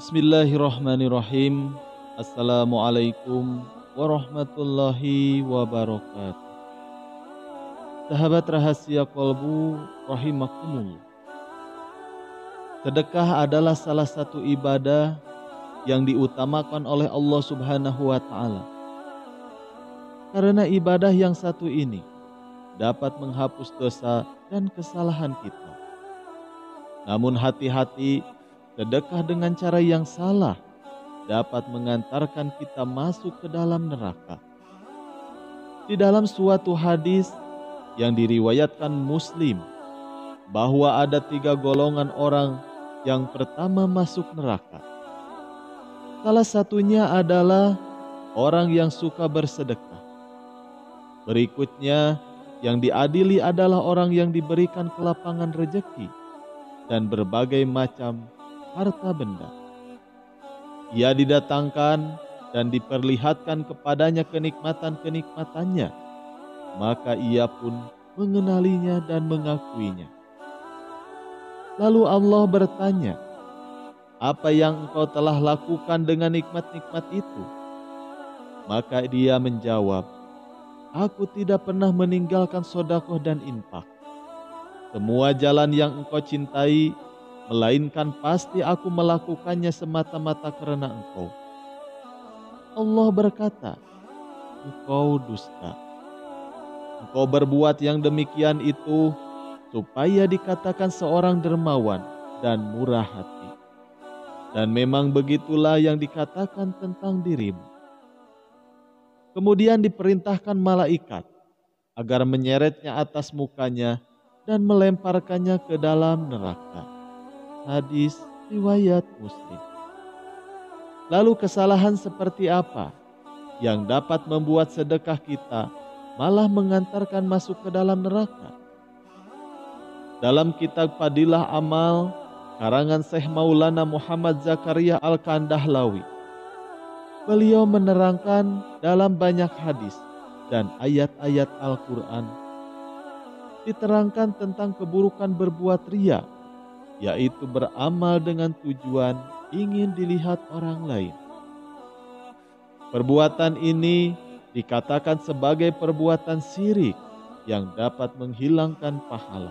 Bismillahirrahmanirrahim. Assalamualaikum warahmatullahi wabarakatuh. Sahabat rahasia kolbu rahimakumullah. Sedekah adalah salah satu ibadah yang diutamakan oleh Allah Subhanahu wa taala. Karena ibadah yang satu ini dapat menghapus dosa dan kesalahan kita. Namun hati-hati, sedekah dengan cara yang salah dapat mengantarkan kita masuk ke dalam neraka. Di dalam suatu hadis yang diriwayatkan Muslim, bahwa ada 3 golongan orang yang pertama masuk neraka. Salah satunya adalah orang yang suka bersedekah. Berikutnya, yang diadili adalah orang yang diberikan kelapangan rejeki dan berbagai macam harta benda. Ia didatangkan dan diperlihatkan kepadanya kenikmatan-kenikmatannya, maka ia pun mengenalinya dan mengakuinya. Lalu Allah bertanya, "Apa yang engkau telah lakukan dengan nikmat-nikmat itu?" Maka dia menjawab, "Aku tidak pernah meninggalkan sedekah dan infak. Semua jalan yang engkau cintai, melainkan pasti aku melakukannya semata-mata karena engkau." Allah berkata, "Engkau dusta. Engkau berbuat yang demikian itu supaya dikatakan seorang dermawan dan murah hati. Dan memang begitulah yang dikatakan tentang dirimu." Kemudian diperintahkan malaikat agar menyeretnya atas mukanya dan melemparkannya ke dalam neraka. Hadis riwayat Muslim. Lalu kesalahan seperti apa yang dapat membuat sedekah kita malah mengantarkan masuk ke dalam neraka? Dalam kitab Fadilah Amal karangan Syekh Maulana Muhammad Zakaria Al-Kandahlawi, beliau menerangkan dalam banyak hadis dan ayat-ayat Al-Quran diterangkan tentang keburukan berbuat riya, yaitu beramal dengan tujuan ingin dilihat orang lain. Perbuatan ini dikatakan sebagai perbuatan syirik yang dapat menghilangkan pahala.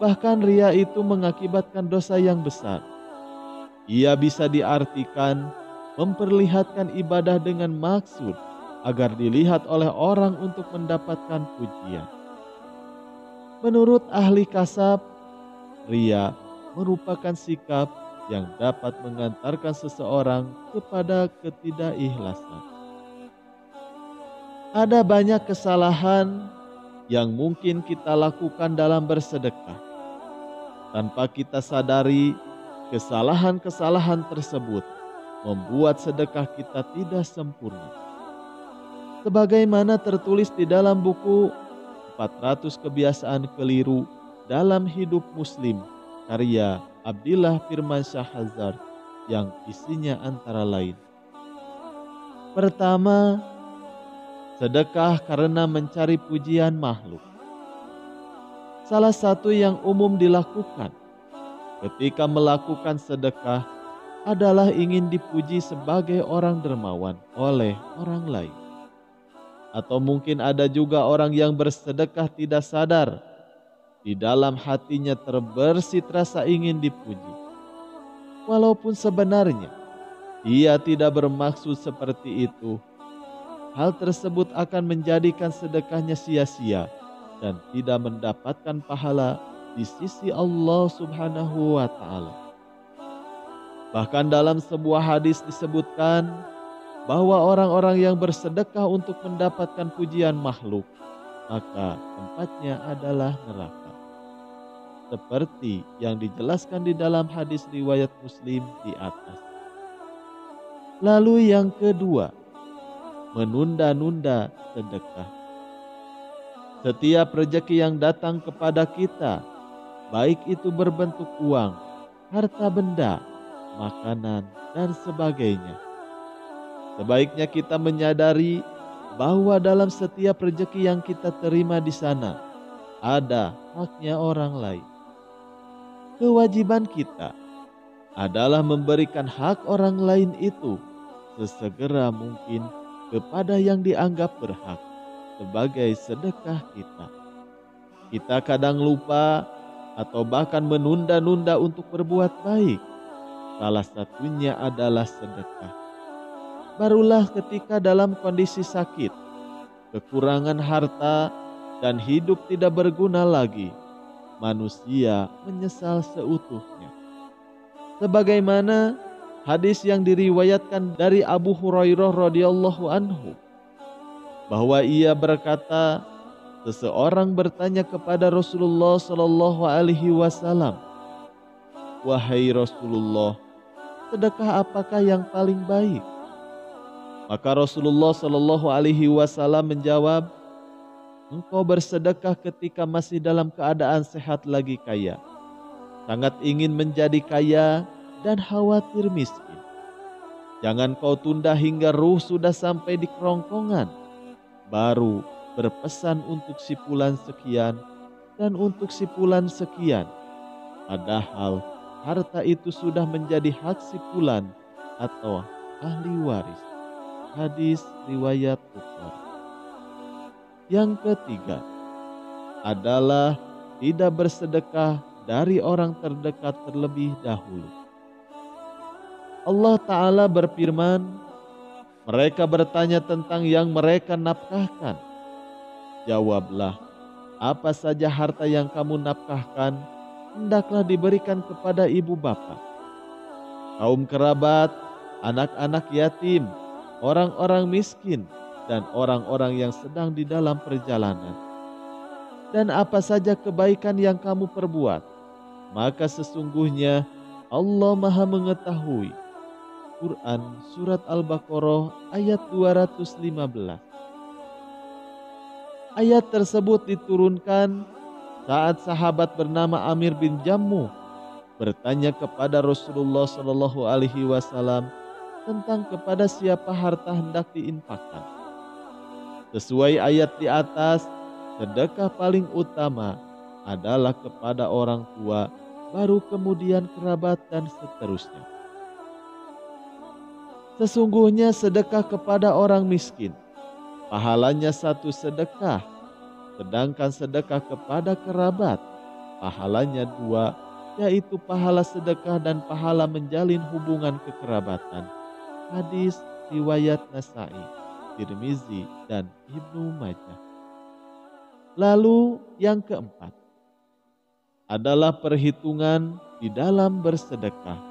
Bahkan riya itu mengakibatkan dosa yang besar. Ia bisa diartikan memperlihatkan ibadah dengan maksud agar dilihat oleh orang untuk mendapatkan pujian. Menurut ahli kasab, riya merupakan sikap yang dapat mengantarkan seseorang kepada ketidakikhlasan. Ada banyak kesalahan yang mungkin kita lakukan dalam bersedekah. Tanpa kita sadari, kesalahan-kesalahan tersebut membuat sedekah kita tidak sempurna. Sebagaimana tertulis di dalam buku 400 Kebiasaan Keliru dalam Hidup Muslim, karya Abdillah Firmansyah Hazard, yang isinya antara lain: pertama, sedekah karena mencari pujian makhluk. Salah satu yang umum dilakukan ketika melakukan sedekah adalah ingin dipuji sebagai orang dermawan oleh orang lain. Atau mungkin ada juga orang yang bersedekah tidak sadar di dalam hatinya terbersit rasa ingin dipuji. Walaupun sebenarnya dia tidak bermaksud seperti itu, hal tersebut akan menjadikan sedekahnya sia-sia dan tidak mendapatkan pahala di sisi Allah Subhanahu wa taala. Bahkan dalam sebuah hadis disebutkan bahwa orang-orang yang bersedekah untuk mendapatkan pujian makhluk, maka tempatnya adalah neraka. Seperti yang dijelaskan di dalam hadis riwayat Muslim di atas. Lalu yang kedua, menunda-nunda sedekah. Setiap rezeki yang datang kepada kita, baik itu berbentuk uang, harta benda, makanan, dan sebagainya, sebaiknya kita menyadari bahwa dalam setiap rezeki yang kita terima di sana ada haknya orang lain. Kewajiban kita adalah memberikan hak orang lain itu sesegera mungkin kepada yang dianggap berhak sebagai sedekah kita. Kita kadang lupa atau bahkan menunda-nunda untuk berbuat baik. Salah satunya adalah sedekah. Barulah ketika dalam kondisi sakit, kekurangan harta, dan hidup tidak berguna lagi, manusia menyesal seutuhnya. Sebagaimana hadis yang diriwayatkan dari Abu Hurairah radhiyallahu anhu, bahwa ia berkata, seseorang bertanya kepada Rasulullah sallallahu alaihi wasallam, "Wahai Rasulullah, sedekah apakah yang paling baik?" Maka Rasulullah sallallahu alaihi wasallam menjawab, "Engkau bersedekah ketika masih dalam keadaan sehat lagi kaya, sangat ingin menjadi kaya dan khawatir miskin. Jangan kau tunda hingga ruh sudah sampai di kerongkongan, baru berpesan untuk si fulan sekian dan untuk si fulan sekian. Padahal harta itu sudah menjadi hak si fulan atau ahli waris." Hadis riwayat Bukhari. Yang ketiga adalah tidak bersedekah dari orang terdekat terlebih dahulu. Allah Ta'ala berfirman, mereka bertanya tentang yang mereka nafkahkan. Jawablah, apa saja harta yang kamu nafkahkan, hendaklah diberikan kepada ibu bapa, kaum kerabat, anak-anak yatim, orang-orang miskin, dan orang-orang yang sedang di dalam perjalanan. Dan apa saja kebaikan yang kamu perbuat, maka sesungguhnya Allah Maha mengetahui. Quran Surat Al-Baqarah ayat 215. Ayat tersebut diturunkan saat sahabat bernama Amir bin Jammu bertanya kepada Rasulullah Shallallahu Alaihi Wasallam tentang kepada siapa harta hendak diinfakkan. Sesuai ayat di atas, sedekah paling utama adalah kepada orang tua, baru kemudian kerabat dan seterusnya. Sesungguhnya sedekah kepada orang miskin, pahalanya satu sedekah, sedangkan sedekah kepada kerabat, pahalanya dua, yaitu pahala sedekah dan pahala menjalin hubungan kekerabatan. Hadis riwayat Nasai, Tirmizi, dan Ibnu Majah. Lalu yang keempat adalah perhitungan di dalam bersedekah.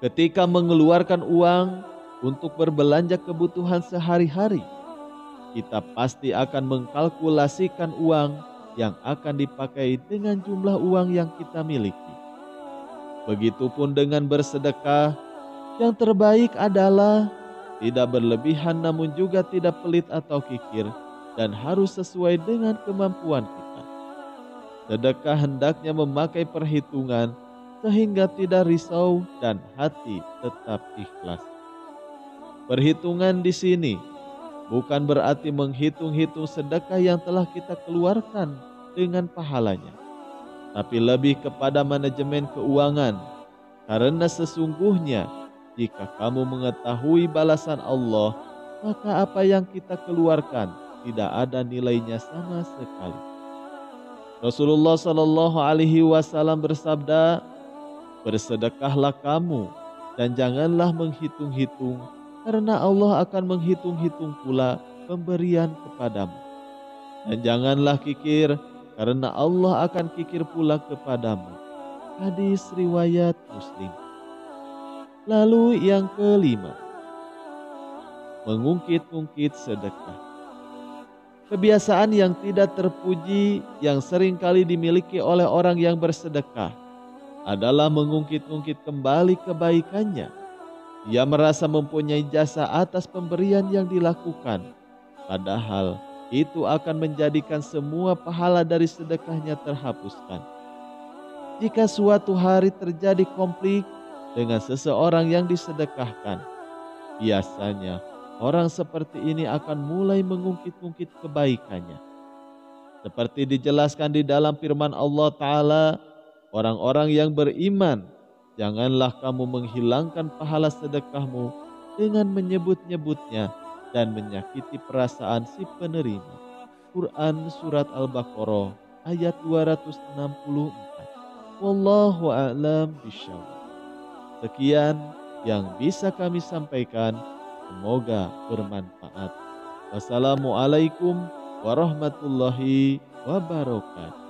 Ketika mengeluarkan uang untuk berbelanja kebutuhan sehari-hari, kita pasti akan mengkalkulasikan uang yang akan dipakai dengan jumlah uang yang kita miliki. Begitupun dengan bersedekah, yang terbaik adalah tidak berlebihan namun juga tidak pelit atau kikir, dan harus sesuai dengan kemampuan kita. Sedekah hendaknya memakai perhitungan sehingga tidak risau dan hati tetap ikhlas. Perhitungan di sini bukan berarti menghitung-hitung sedekah yang telah kita keluarkan dengan pahalanya, tapi lebih kepada manajemen keuangan, karena sesungguhnya jika kamu mengetahui balasan Allah, maka apa yang kita keluarkan tidak ada nilainya sama sekali. Rasulullah Shallallahu Alaihi Wasallam bersabda, bersedekahlah kamu dan janganlah menghitung-hitung, karena Allah akan menghitung-hitung pula pemberian kepadamu. Dan janganlah kikir, karena Allah akan kikir pula kepadamu. Hadis riwayat Muslim. Lalu yang kelima, mengungkit-ungkit sedekah. Kebiasaan yang tidak terpuji yang seringkali dimiliki oleh orang yang bersedekah adalah mengungkit-ungkit kembali kebaikannya. Ia merasa mempunyai jasa atas pemberian yang dilakukan, padahal itu akan menjadikan semua pahala dari sedekahnya terhapuskan. Jika suatu hari terjadi konflik dengan seseorang yang disedekahkan, biasanya orang seperti ini akan mulai mengungkit-ungkit kebaikannya. Seperti dijelaskan di dalam firman Allah Ta'ala, orang-orang yang beriman Janganlah kamu menghilangkan pahala sedekahmu dengan menyebut-nyebutnya dan menyakiti perasaan si penerima. Quran Surat Al-Baqarah ayat 264. Wallahu a'lam bishawab. Sekian yang bisa kami sampaikan. Semoga bermanfaat. Wassalamualaikum warahmatullahi wabarakatuh.